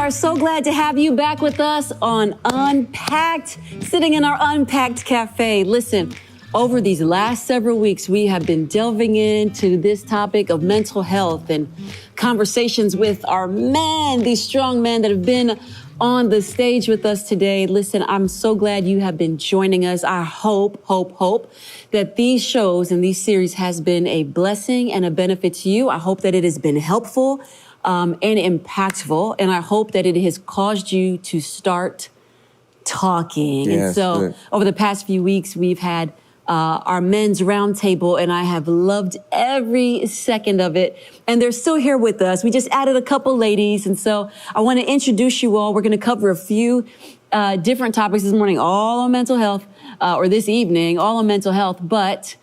are so glad to have you back with us on Unpacked, sitting in our Unpacked Cafe. Listen, over these last several weeks, we have been delving into this topic of mental health and conversations with our men, these strong men that have been on the stage with us today. Listen, I'm so glad you have been joining us. I hope that these shows and these series has been a blessing and a benefit to you. I hope that it has been helpful and impactful. And I hope that it has caused you to start talking. Yes, and so good. Over the past few weeks, we've had our men's roundtable, and I have loved every second of it. And they're still here with us. We just added a couple ladies. And so I want to introduce you all. We're going to cover a few different topics this morning, all on mental health, or this evening, all on mental health. But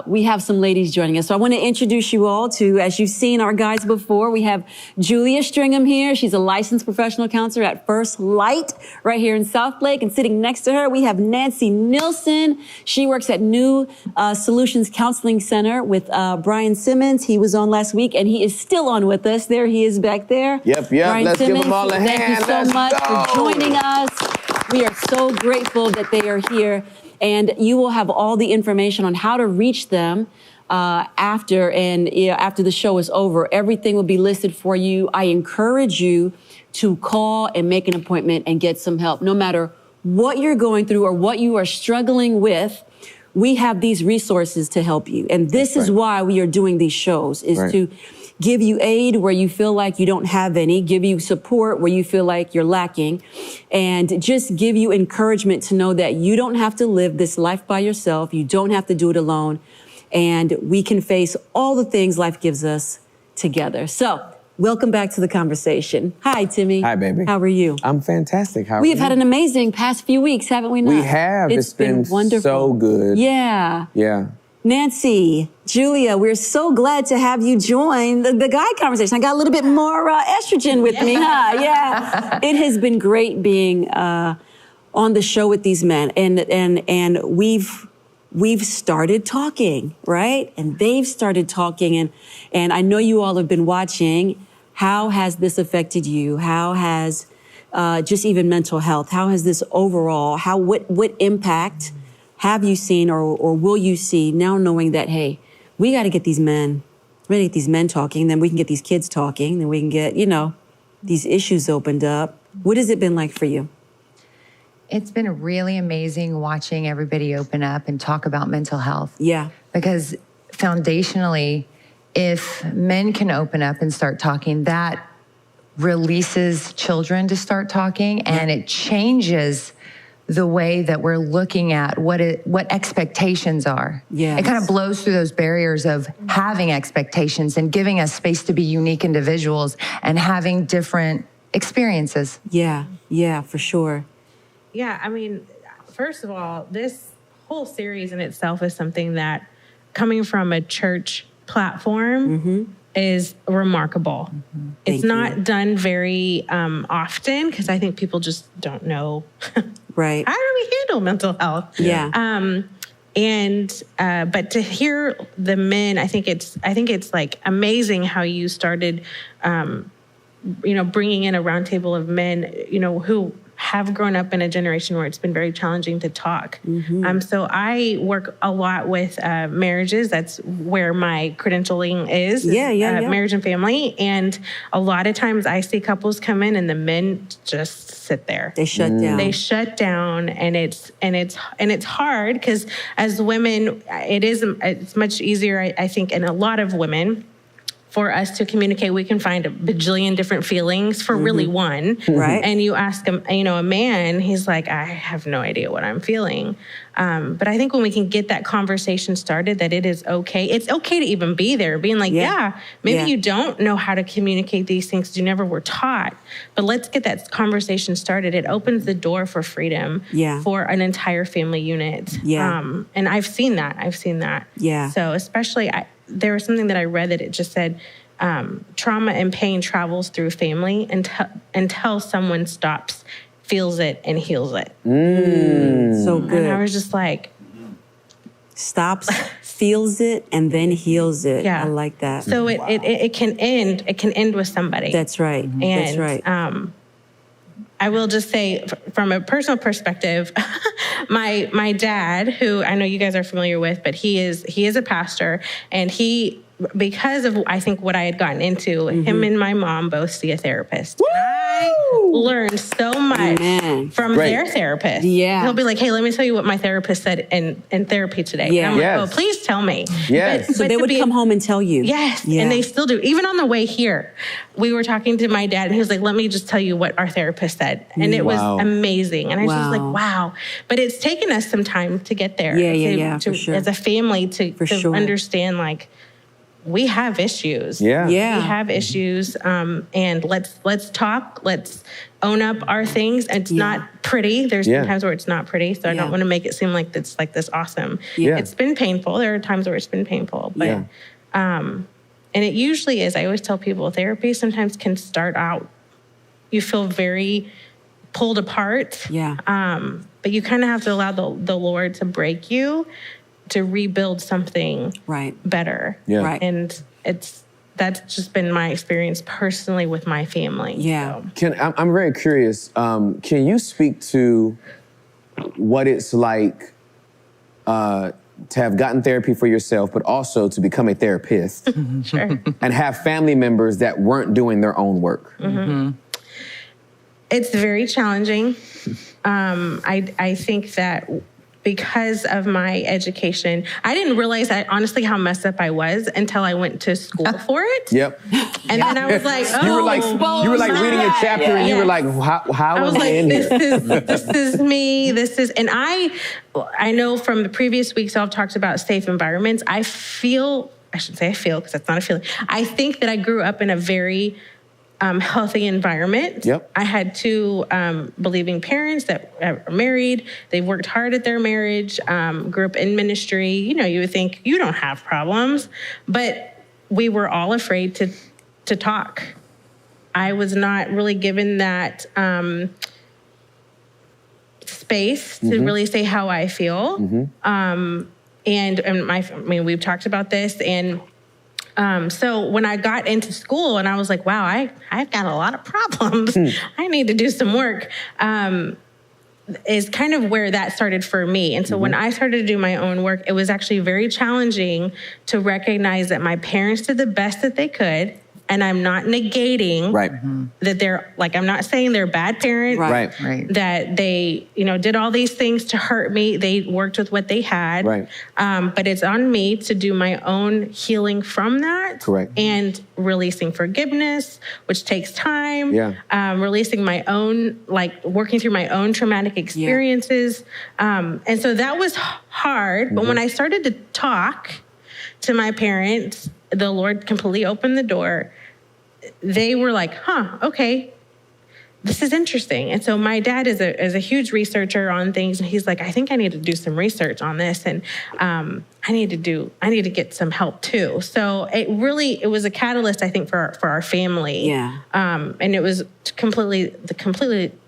we have some ladies joining us. So I want to introduce you all to, as you've seen our guys before, we have Julia Stringham here. She's a licensed professional counselor at First Light right here in Southlake. And sitting next to her, we have Nancy Nilsson. She works at New Solutions Counseling Center with Brian Simmons. He was on last week and he is still on with us. There he is back there. Yep. Brian Let's Simmons, give them all a hand. Thank you so much for joining us. We are so grateful that they are here. And you will have all the information on how to reach them after the show is over. Everything will be listed for you. I encourage you to call and make an appointment and get some help. No matter what you're going through or what you are struggling with, we have these resources to help you. And this is why we are doing these shows, is to give you aid where you feel like you don't have any, give you support where you feel like you're lacking, and just give you encouragement to know that you don't have to live this life by yourself. You don't have to do it alone. And we can face all the things life gives us together. So welcome back to the conversation. Hi, Timmy. Hi, baby. How are you? I'm fantastic. How are you? We have had an amazing past few weeks, haven't we not? We have. It's been wonderful. So good. Yeah. Yeah. Nancy, Julia, we're so glad to have you join the guy conversation. I got a little bit more estrogen with me, huh? Yeah. It has been great being on the show with these men, and we've started talking, right? And they've started talking, and I know you all have been watching. How has this affected you? How has just even mental health? How has this overall? What impact have you seen or will you see now, knowing that, hey, we got to get these men talking, then we can get these kids talking, then we can get, these issues opened up. What has it been like for you? It's been really amazing watching everybody open up and talk about mental health. Yeah. Because foundationally, if men can open up and start talking, that releases children to start talking, and it changes the way that we're looking at what expectations are. Yes. It kind of blows through those barriers of having expectations and giving us space to be unique individuals and having different experiences. Yeah, for sure. Yeah, I mean, first of all, this whole series in itself is something that, coming from a church platform, is remarkable. It's not done very often, because I think people just don't know right. how do we handle mental health. Yeah. But to hear the men, I think it's like amazing how you started, bringing in a roundtable of men, who have grown up in a generation where it's been very challenging to talk. So I work a lot with marriages. That's where my credentialing is. Marriage and family. And a lot of times I see couples come in and the men just sit there. They shut down. They shut down, and it's hard, because as women, it's much easier, I think, in a lot of women, for us to communicate. We can find a bajillion different feelings for really one. Right. And you ask him, a man, he's like, I have no idea what I'm feeling. But I think when we can get that conversation started, that it is okay. It's okay to even be there, being like, maybe you don't know how to communicate these things. You never were taught, but let's get that conversation started. It opens the door for freedom for an entire family unit. And I've seen that. Yeah. So especially, there was something that I read that it just said, trauma and pain travels through family until someone stops, feels it, and heals it. So good. And I was just like, stops, feels it, and then heals it. Yeah. I like that. So it can end with somebody. That's right. And That's right. I will just say, from a personal perspective, my dad, who I know you guys are familiar with, but he is a pastor, and because of, I think, what I had gotten into, him and my mom both see a therapist. I learned so much from their therapist. Yeah. He'll be like, hey, let me tell you what my therapist said in therapy today. Yeah. And I'm like, oh, please tell me. Yes. So they would come home and tell you. Yes, Yeah. and they still do. Even on the way here, we were talking to my dad, and he was like, let me just tell you what our therapist said. And it was amazing. And I was just like, wow. But it's taken us some time to get there. For sure. As a family to understand, like, we have issues. Yeah. We have issues. And let's talk. Let's own up our things. It's not pretty. There's times where it's not pretty. So I don't want to make it seem like it's like this awesome. Yeah. It's been painful. There are times where it's been painful. But and it usually is. I always tell people therapy sometimes can start out, you feel very pulled apart. Yeah. But you kind of have to allow the Lord to break you to rebuild something better. Yeah. Right. And that's just been my experience personally with my family. Yeah. So. I'm very curious. Can you speak to what it's like to have gotten therapy for yourself, but also to become a therapist Sure. and have family members that weren't doing their own work? It's very challenging. I think that because of my education, I didn't realize honestly how messed up I was until I went to school for it. Yep. And then I was like, oh, you were like reading a chapter and you were like, how was I in here? This is me. And I know from the previous weeks I've talked about safe environments. I shouldn't say I feel because that's not a feeling. I think that I grew up in a very healthy environment. Yep. I had two believing parents that are married. They worked hard at their marriage, grew up in ministry. You know, you would think you don't have problems, but we were all afraid to talk. I was not really given that space to really say how I feel. And we've talked about this, and so when I got into school and I was like, wow, I've got a lot of problems. I need to do some work, is kind of where that started for me. And so when I started to do my own work, it was actually very challenging to recognize that my parents did the best that they could. And I'm not negating that they're, like, I'm not saying they're bad parents, that they, did all these things to hurt me. They worked with what they had. But it's on me to do my own healing from that. And releasing forgiveness, which takes time. Releasing my own, working through my own traumatic experiences. And so that was hard. But when I started to talk to my parents, the Lord completely opened the door. They were like, okay, this is interesting. And so my dad is a huge researcher on things. And he's like, I think I need to do some research on this. And I need to get some help too. So it was a catalyst, I think, for our family. And it was completely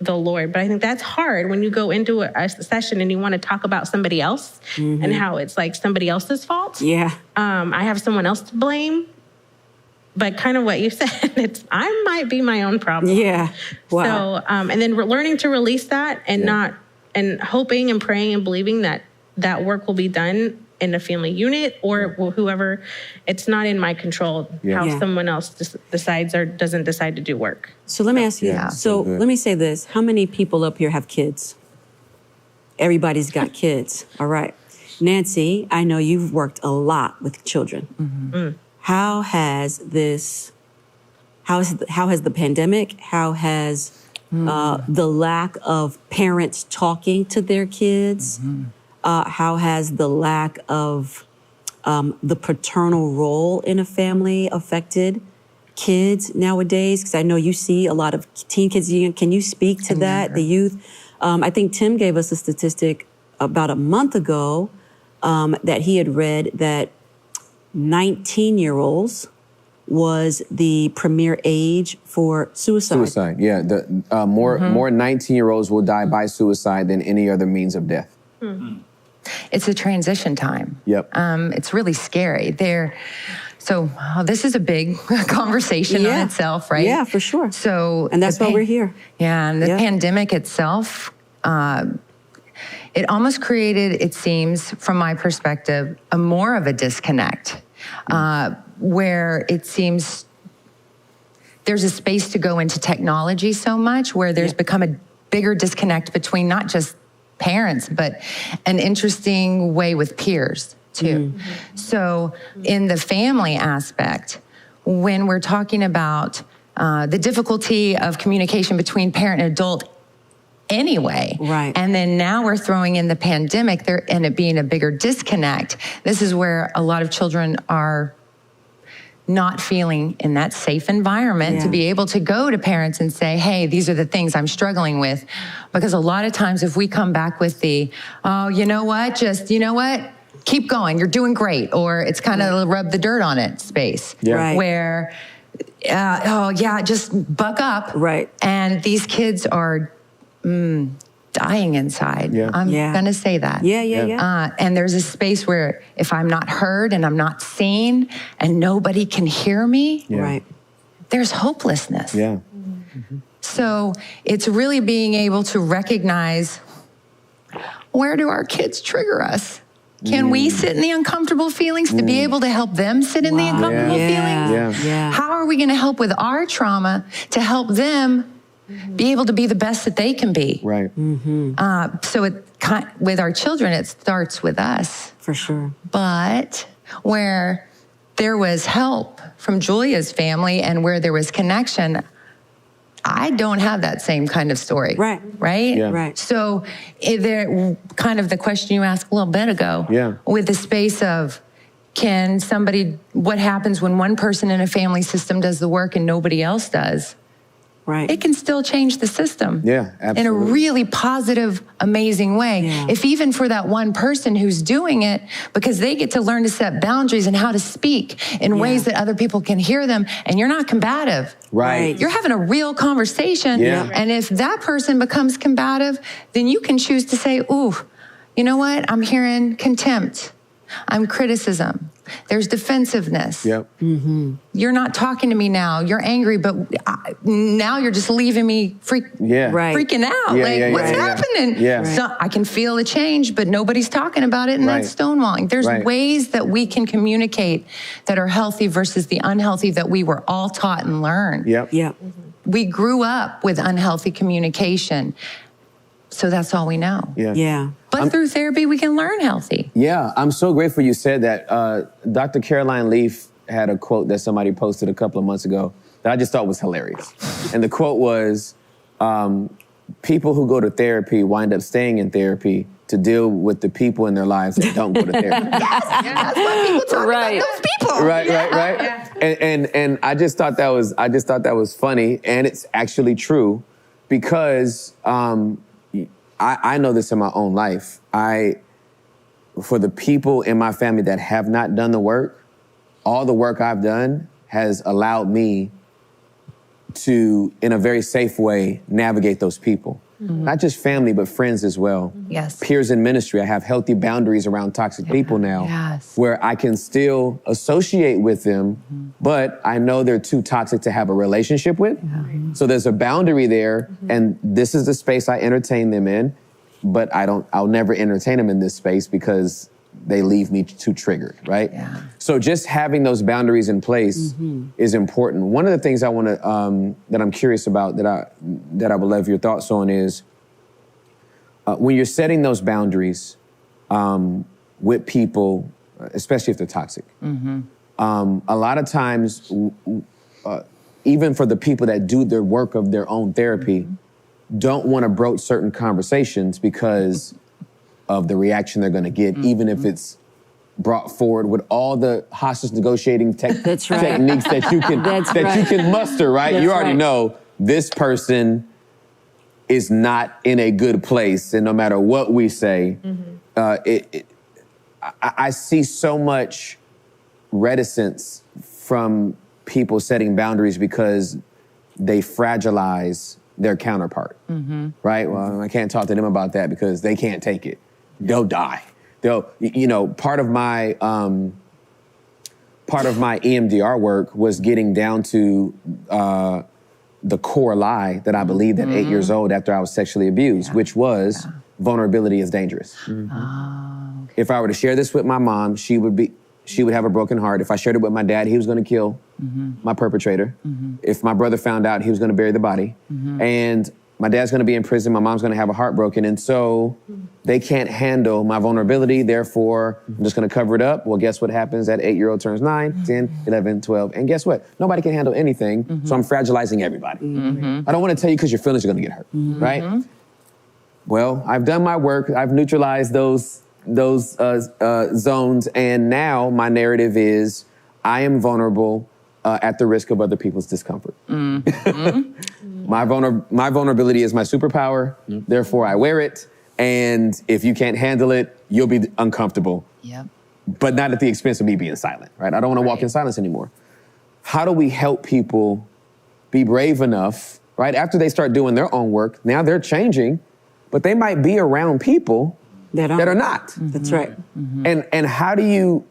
the Lord. But I think that's hard when you go into a session and you want to talk about somebody else and how it's like somebody else's fault. I have someone else to blame. But kind of what you said, I might be my own problem. So, and then learning to release that and hoping and praying and believing that work will be done in a family unit or whoever. It's not in my control how someone else decides or doesn't decide to do work. So let me ask you. So let me say this. How many people up here have kids? Everybody's got kids. All right. Nancy, I know you've worked a lot with children. How has the pandemic, how has the lack of parents talking to their kids, how has the lack of the paternal role in a family affected kids nowadays? Because I know you see a lot of teen kids. Can you speak to that, the youth? I think Tim gave us a statistic about a month ago that he had read that 19-year-olds was the premier age for suicide. Yeah. More 19-year-olds will die by suicide than any other means of death. It's a transition time. Yep. It's really scary. So this is a big conversation on itself, right? Yeah, for sure. So, and that's why we're here. Yeah, and the pandemic itself, it almost created, it seems, from my perspective, a more of a disconnect, where it seems there's a space to go into technology so much, where there's become a bigger disconnect between not just parents, but an interesting way with peers too. So in the family aspect, when we're talking about the difficulty of communication between parent and adult anyway, right, and then now we're throwing in the pandemic there and it being a bigger disconnect, this is where a lot of children are not feeling in that safe environment to be able to go to parents and say, hey, these are the things I'm struggling with. Because a lot of times if we come back with the, oh, you know what, keep going, you're doing great, or it's kind of rub the dirt on it space, where, just buck up. Right. And these kids are dying inside. I'm going to say that. And there's a space where if I'm not heard and I'm not seen and nobody can hear me, there's hopelessness. So it's really being able to recognize, where do our kids trigger us? Can we sit in the uncomfortable feelings to be able to help them sit in the uncomfortable feelings? How are we going to help with our trauma to help them be able to be the best that they can be? So with our children, it starts with us. For sure. But where there was help from Julia's family and where there was connection, I don't have that same kind of story. Right? So there, kind of the question you asked a little bit ago, with the space of, what happens when one person in a family system does the work and nobody else does? It can still change the system in a really positive, amazing way. If even for that one person who's doing it, because they get to learn to set boundaries and how to speak in ways that other people can hear them, and you're not combative. You're having a real conversation. And if that person becomes combative, then you can choose to say, ooh, you know what? I'm hearing contempt. I'm criticism. There's defensiveness. You're not talking to me now. You're angry, but now you're just leaving me freaking out. What's happening? So I can feel the change, but nobody's talking about it, and that's stonewalling. There's ways that we can communicate that are healthy versus the unhealthy that we were all taught and learned. We grew up with unhealthy communication. So that's all we know. But through therapy, we can learn healthy. I'm so grateful you said that. Dr. Caroline Leaf had a quote that somebody posted a couple of months ago that I just thought was hilarious. And the quote was, people who go to therapy wind up staying in therapy to deal with the people in their lives that don't go to therapy. That's what people talk about, those people. Right. And I just thought that was funny, and it's actually true, because I know this in my own life. For the people in my family that have not done the work, all the work I've done has allowed me to, in a very safe way, navigate those people. Not just family, but friends as well. Peers in ministry. I have healthy boundaries around toxic people now, where I can still associate with them, but I know they're too toxic to have a relationship with. So there's a boundary there, and this is the space I entertain them in, but I'll never entertain them in this space because they leave me too triggered, right? So just having those boundaries in place is important. One of the things I want to, that I'm curious about, that I would love your thoughts on is, when you're setting those boundaries with people, especially if they're toxic, a lot of times, even for the people that do their work of their own therapy, don't want to broach certain conversations because of the reaction they're going to get, even if it's brought forward with all the hostage negotiating techniques that you can muster, right? You already know this person is not in a good place, and no matter what we say, I see so much reticence from people setting boundaries because they fragilize their counterpart, right? Well, I can't talk to them about that because they can't take it. They'll die. Part of my part of my EMDR work was getting down to the core lie that I believed at 8 years old after I was sexually abused, which was vulnerability is dangerous. If I were to share this with my mom, she would have a broken heart. If I shared it with my dad, he was going to kill my perpetrator. If my brother found out, he was going to bury the body. And my dad's going to be in prison. My mom's going to have a heart broken. And so they can't handle my vulnerability. Therefore, I'm just going to cover it up. Well, guess what happens? That 8-year-old turns 9, 10, 11, 12. And guess what? Nobody can handle anything. So I'm fragilizing everybody. I don't want to tell you because your feelings are going to get hurt, right? Well, I've done my work. I've neutralized those zones. And now my narrative is I am vulnerable at the risk of other people's discomfort. My vulnerability is my superpower. Therefore, I wear it. And if you can't handle it, you'll be uncomfortable. But not at the expense of me being silent, right? I don't want to walk in silence anymore. How do we help people be brave enough, right? After they start doing their own work, now they're changing, but they might be around people that are not. That's right. And how do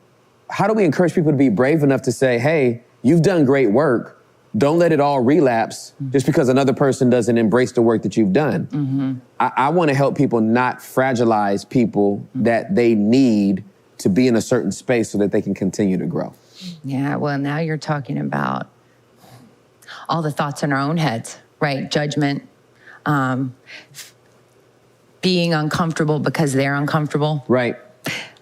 we encourage people to be brave enough to say, hey, you've done great work. Don't let it all relapse just because another person doesn't embrace the work that you've done. I want to help people not fragilize people that they need to be in a certain space so that they can continue to grow. Yeah, well, now you're talking about all the thoughts in our own heads, right? Judgment, being uncomfortable because they're uncomfortable. Right.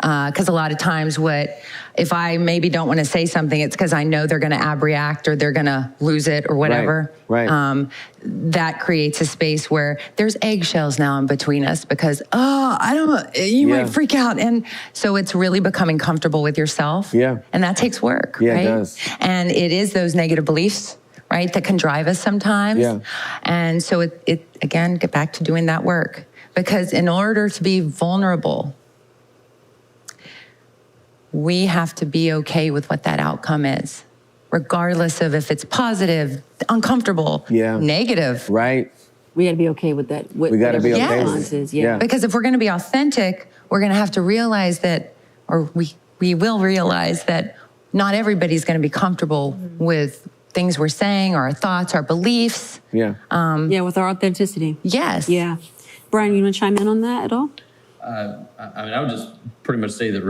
Because a lot of times if I maybe don't want to say something, it's because I know they're going to abreact or they're going to lose it or whatever. Right. That creates a space where there's eggshells now in between us because, I don't know, you might freak out. And so it's really becoming comfortable with yourself. Yeah. And that takes work, Yeah, right? it does. And it is those negative beliefs, right, that can drive us sometimes. Yeah. And so it again, get back to doing that work. Because in order to be vulnerable, we have to be okay with what that outcome is, regardless of if it's positive, uncomfortable, negative. Right. We got to be okay with that. We got to be okay with it. Yeah. Because if we're going to be authentic, we're going to have to realize that, or we will realize that not everybody's going to be comfortable with things we're saying, or our thoughts, our beliefs. Yeah. With our authenticity. Yes. Yeah. Brian, you want to chime in on that at all? I would just pretty much say that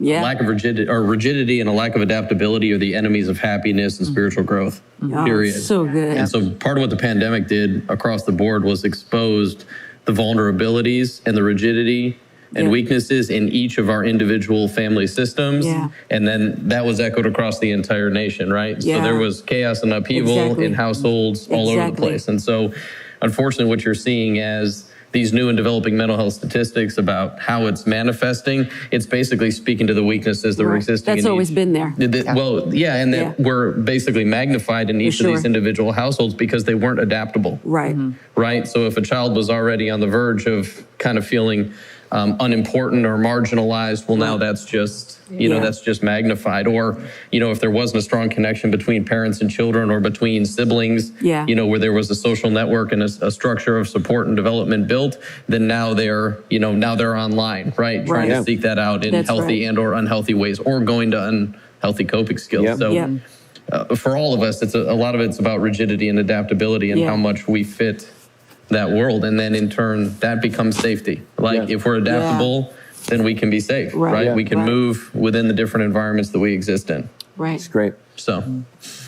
lack of rigidity and a lack of adaptability are the enemies of happiness and spiritual growth, period. So good. And so part of what the pandemic did across the board was exposed the vulnerabilities and the rigidity and weaknesses in each of our individual family systems. And then that was echoed across the entire nation, right? So there was chaos and upheaval in households all over the place. And so unfortunately, what you're seeing as these new and developing mental health statistics about how it's manifesting, it's basically speaking to the weaknesses that were existing. That's always been there. Well, and that were basically magnified in each of these individual households because they weren't adaptable. Right. Right? So if a child was already on the verge of kind of feeling unimportant or marginalized, well, now that's just, that's just magnified. Or, if there wasn't a strong connection between parents and children or between siblings, where there was a social network and a structure of support and development built, then now they're online, right? Trying to seek that out in healthy and or unhealthy ways, or going to unhealthy coping skills. So for all of us, a lot of it's about rigidity and adaptability and how much we fit that world, and then in turn that becomes safety. If we're adaptable, then we can be safe, right? We can move within the different environments that we exist in. Right. It's great. So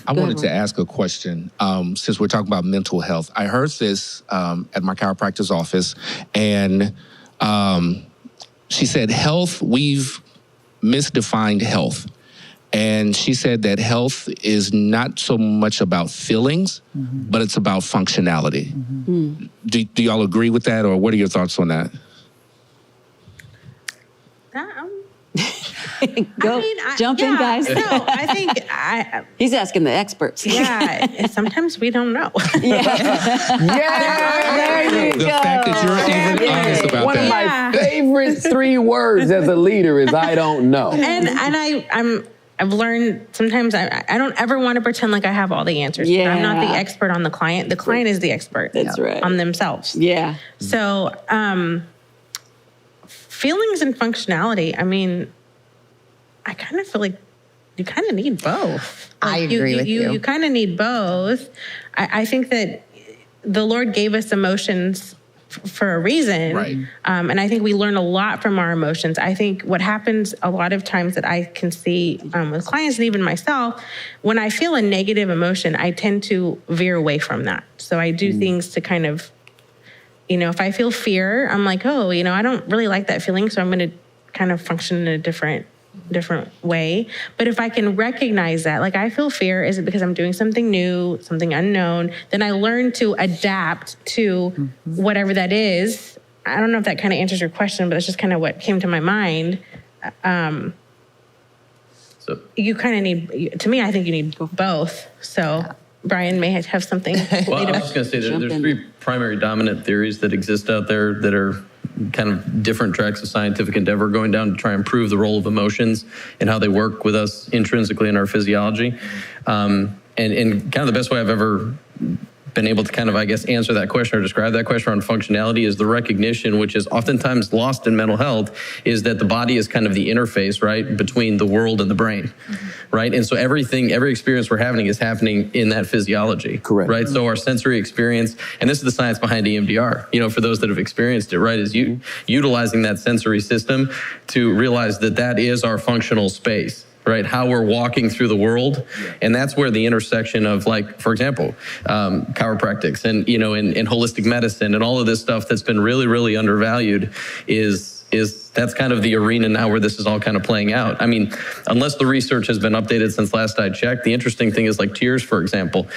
I wanted to ask a question, since we're talking about mental health. I heard this at my chiropractor's office, and she said we've misdefined health. And she said that health is not so much about feelings, but it's about functionality. Do y'all agree with that, or what are your thoughts on that? Jump in, guys. No, I think he's asking the experts. Yeah, sometimes we don't know. There you The go. fact that you're even honest about One that. of my favorite 3 words as a leader is I don't know. And I've learned sometimes I don't ever want to pretend like I have all the answers. Yeah. I'm not the expert on the client. The client is the expert. That's right. On themselves. Yeah. So feelings and functionality, I mean, I kind of feel like you kind of need both. I agree with you. You kind of need both. I think that the Lord gave us emotions for a reason. Right. And I think we learn a lot from our emotions. I think what happens a lot of times that I can see with clients and even myself, when I feel a negative emotion, I tend to veer away from that. So I do things to kind of, if I feel fear, I'm like, oh, I don't really like that feeling. So I'm going to kind of function in a different way. But if I can recognize that, like I feel fear, is it because I'm doing something new, something unknown? Then I learn to adapt to whatever that is. I don't know if that kind of answers your question, but it's just kind of what came to my mind. So you kind of need, to me, I think you need both. So Brian may have something. Well, I was just going to say there's three primary dominant theories that exist out there that are kind of different tracks of scientific endeavor going down to try and prove the role of emotions and how they work with us intrinsically in our physiology. And kind of the best way I've ever been able to kind of, I guess, answer that question or describe that question on functionality is the recognition, which is oftentimes lost in mental health, is that the body is kind of the interface, right, between the world and the brain, right? And so every experience we're having is happening in that physiology. Correct. Right? So our sensory experience, and this is the science behind EMDR, for those that have experienced it, right, is utilizing that sensory system to realize that that is our functional space. Right, how we're walking through the world, and that's where the intersection of, like, for example, chiropractics and and holistic medicine and all of this stuff that's been really, really undervalued is that's kind of the arena now where this is all kind of playing out. I mean, unless the research has been updated since last I checked, the interesting thing is like tears, for example.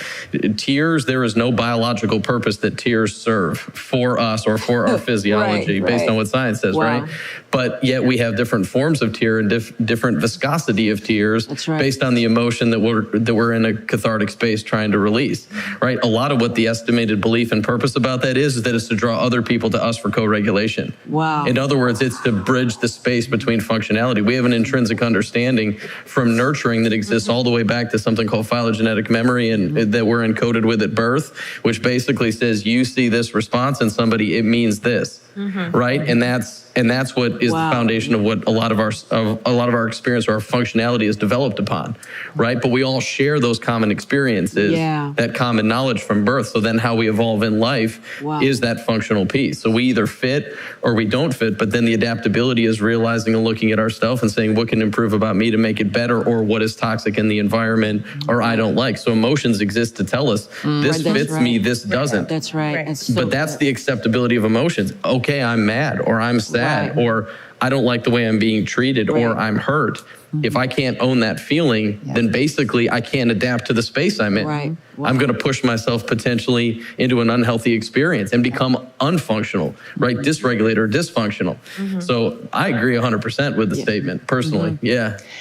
Tears, there is no biological purpose that tears serve for us or for our physiology based on what science says, right? But yet we have different forms of tear and different viscosity of tears based on the emotion that we're in a cathartic space trying to release, right? A lot of what the estimated belief and purpose about that is that it's to draw other people to us for co-regulation. Wow. In other words, it's to bridge the space between functionality. We have an intrinsic understanding from nurturing that exists all the way back to something called phylogenetic memory and that we're encoded with at birth, which basically says you see this response in somebody, it means this, right? And that's what is the foundation of what a lot of our experience or our functionality is developed upon, right? But we all share those common experiences, that common knowledge from birth. So then how we evolve in life is that functional piece. So we either fit or we don't fit, but then the adaptability is realizing and looking at ourselves and saying, what can improve about me to make it better, or what is toxic in the environment or I don't like. So emotions exist to tell us this fits me, this doesn't. That's right. But that's the acceptability of emotions. Okay, I'm mad or I'm sad or I don't like the way I'm being treated or I'm hurt. If I can't own that feeling, then basically I can't adapt to the space I'm in. I'm going to push myself potentially into an unhealthy experience and become unfunctional, right? Dysregulated or dysfunctional. So I agree 100% with the statement personally.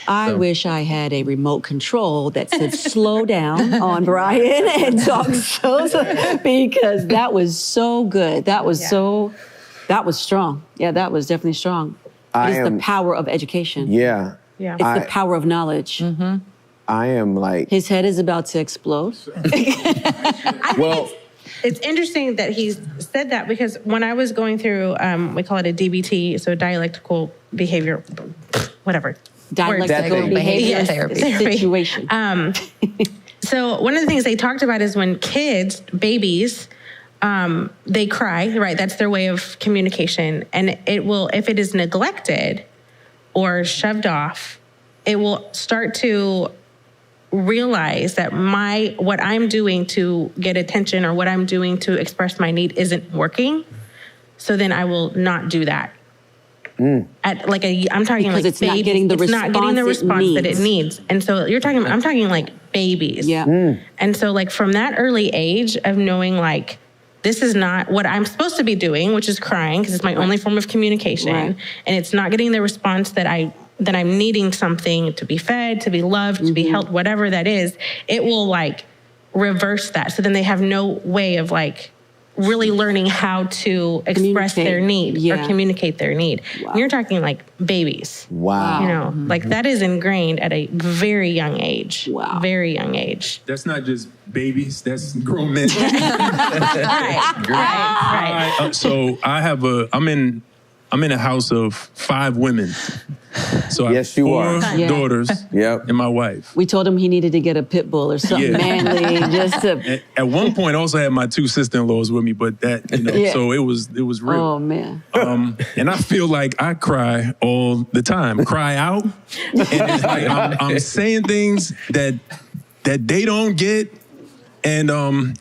I wish I had a remote control that said slow down on Brian and talk because that was so good. That was strong. Yeah, that was definitely strong. It's the power of education. It's the power of knowledge. I am like... His head is about to explode. It's interesting that he said that because when I was going through, we call it a DBT, so dialectical behavior, whatever. Dialectical behavior therapy situation. So one of the things they talked about is when babies, they cry, right? That's their way of communication. And it will, if it is neglected or shoved off, it will start to realize that what I'm doing to get attention or what I'm doing to express my need isn't working. So then I will not do that. I'm talking because like it's babies. Not getting the response that it needs. And so I'm talking like babies. And so like from that early age of knowing like, this is not what I'm supposed to be doing, which is crying because it's my only form of communication. And it's not getting the response that I'm needing something to be fed, to be loved, to be helped, whatever that is. It will like reverse that. So then they have no way of like really learning how to express their need or communicate their need. And you're talking like babies. Like that is ingrained at a very young age. Very young age. That's not just babies, that's grown men. Right. So I'm in I'm in a house of 5 women. So I Yes, have you 4 are. daughters Yep. and my wife. We told him he needed to get a pit bull or something Yeah. manly just to. At one point, I also had my 2 sister-in-laws with me, but that, Yeah. so it was real. Oh man. And I feel like I cry all the time, cry out. And it's like I'm saying things that they don't get. And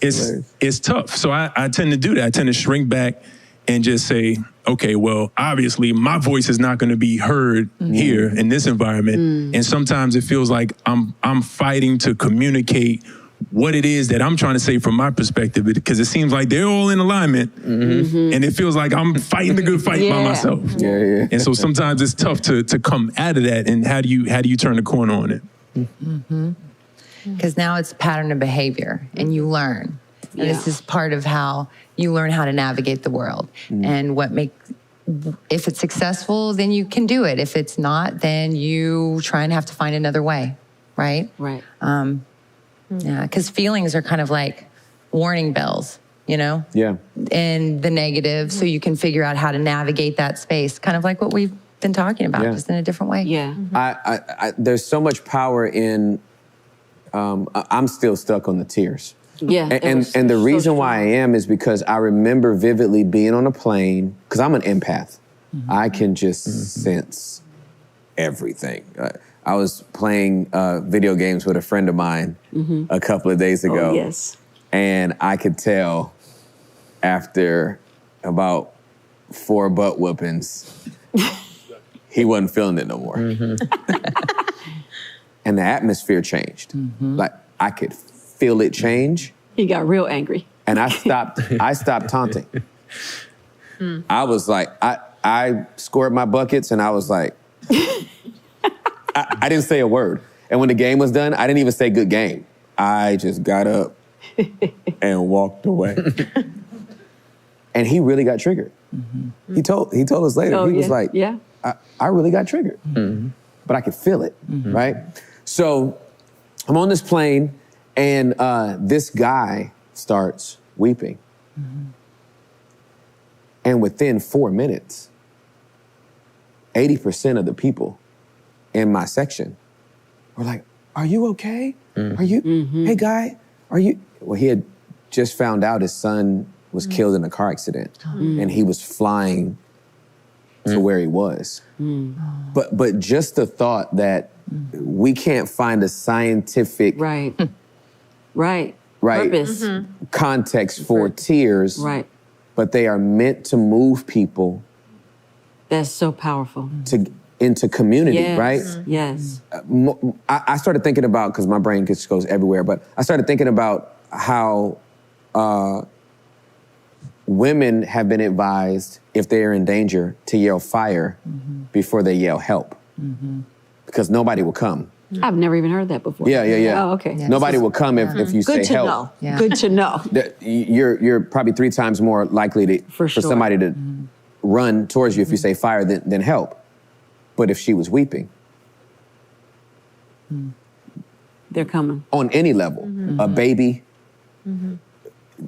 it's tough. So I tend to do that. I tend to shrink back and just say, okay, well, obviously my voice is not going to be heard here in this environment. And sometimes it feels like I'm fighting to communicate what it is that I'm trying to say from my perspective, because it seems like they're all in alignment, and it feels like I'm fighting the good fight by myself. Yeah. And so sometimes it's tough to come out of that. And how do you turn the corner on it? Because now it's a pattern of behavior and you learn. And this is part of how you learn how to navigate the world. And if it's successful, then you can do it. If it's not, then you try and have to find another way, right? Right. Yeah, because feelings are kind of like warning bells, Yeah. in the negative, so you can figure out how to navigate that space, kind of like what we've been talking about, just in a different way. Yeah. I there's so much power in. I'm still stuck on the tears. Yeah. And the reason why I am is because I remember vividly being on a plane, because I'm an empath. I can just sense everything. I was playing video games with a friend of mine a couple of days ago. Oh, yes. And I could tell after about 4 butt whoopings, he wasn't feeling it no more. And the atmosphere changed. Like I could feel it change. He got real angry. And I stopped taunting. I was like, I scored my buckets and I was like, I didn't say a word. And when the game was done, I didn't even say good game. I just got up and walked away. And he really got triggered. He told us later, he was like, I really got triggered. But I could feel it, right? So I'm on this plane and this guy starts weeping. And within 4 minutes, 80% of the people in my section were like, are you okay? Are you, hey guy, are you? Well, he had just found out his son was killed in a car accident and he was flying to where he was. But just the thought that we can't find a scientific Purpose. context for tears, but they are meant to move people. That's so powerful. Into community, right? Yes. I started thinking about, because my brain just goes everywhere, but I started thinking about how women have been advised, if they are in danger, to yell fire before they yell help. Because nobody will come. I've never even heard that before. Yeah. Oh, okay. Nobody will come if you say help. Good to know. You're probably 3 times more likely for somebody to run towards you if you say fire than help. But if she was weeping, they're coming. On any level, a baby,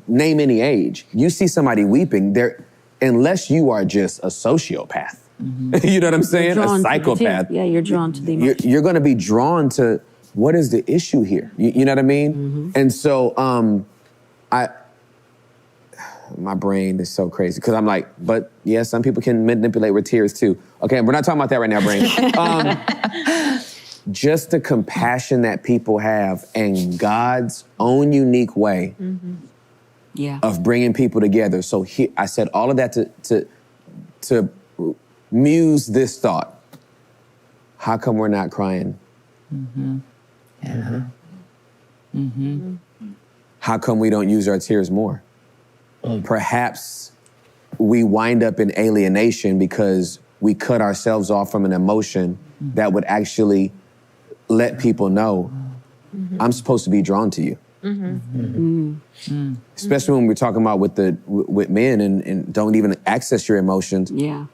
name any age. You see somebody weeping, unless you are just a sociopath. You know what I'm saying? A psychopath. You're drawn to the emotion. You're going to be drawn to what is the issue here. You know what I mean? And so my brain is so crazy because I'm like, but yeah, some people can manipulate with tears too. Okay, we're not talking about that right now, brain. Just the compassion that people have and God's own unique way of bringing people together. So I said all of that to muse this thought. How come we're not crying? How come we don't use our tears more? Perhaps we wind up in alienation because we cut ourselves off from an emotion that would actually let people know I'm supposed to be drawn to you. Especially when we're talking about with men and don't even access your emotions. Yeah.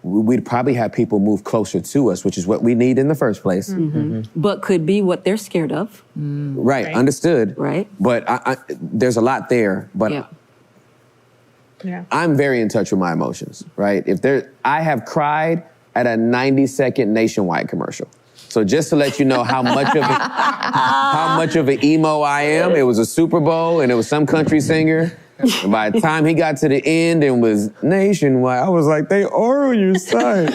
We'd probably have people move closer to us, which is what we need in the first place. But could be what they're scared of. Right, understood. Right. But there's a lot there. But Yeah. I'm very in touch with my emotions, right? I have cried at a 90-second Nationwide commercial. So just to let you know how much of an emo I am, it was a Super Bowl and it was some country singer. And by the time he got to the end and was Nationwide, I was like, they are on your side.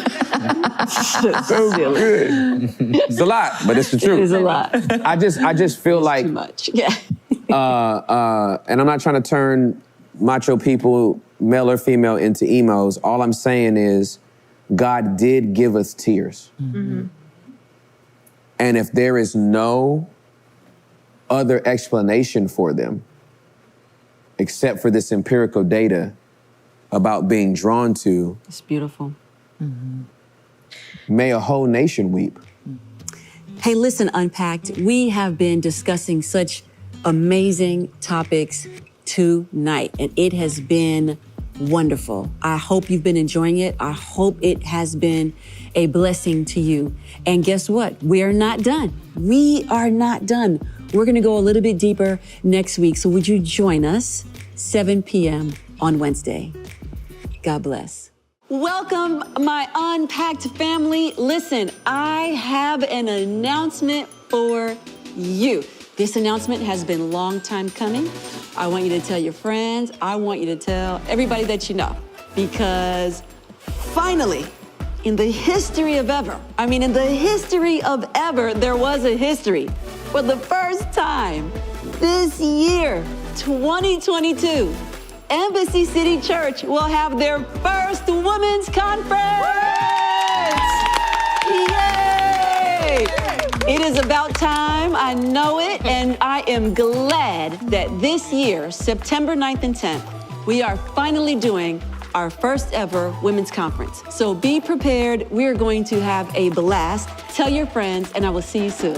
So good. It's a lot, but it's the truth. It is a lot. I just feel like Too much. Yeah. and I'm not trying to turn macho people, male or female, into emos. All I'm saying is God did give us tears. Mm-hmm. And if there is no other explanation for them, except for this empirical data about being drawn to, It's beautiful. may a whole nation weep. Hey, listen, Unpacked, we have been discussing such amazing topics tonight, and it has been wonderful. I hope you've been enjoying it. I hope it has been a blessing to you. And guess what? We are not done. We are not done. We're going to go a little bit deeper next week. So would you join us 7 p.m. on Wednesday? God bless. Welcome, my Unpacked family. Listen, I have an announcement for you. This announcement has been a long time coming. I want you to tell your friends. I want you to tell everybody that you know, because finally, in the history of ever, there was a history. For the first time this year, 2022, Embassy City Church will have their first women's conference. Yay! It is about time, I know it, and I am glad that this year, September 9th and 10th, we are finally doing our first ever women's conference. So be prepared. We are going to have a blast. Tell your friends, and I will see you soon.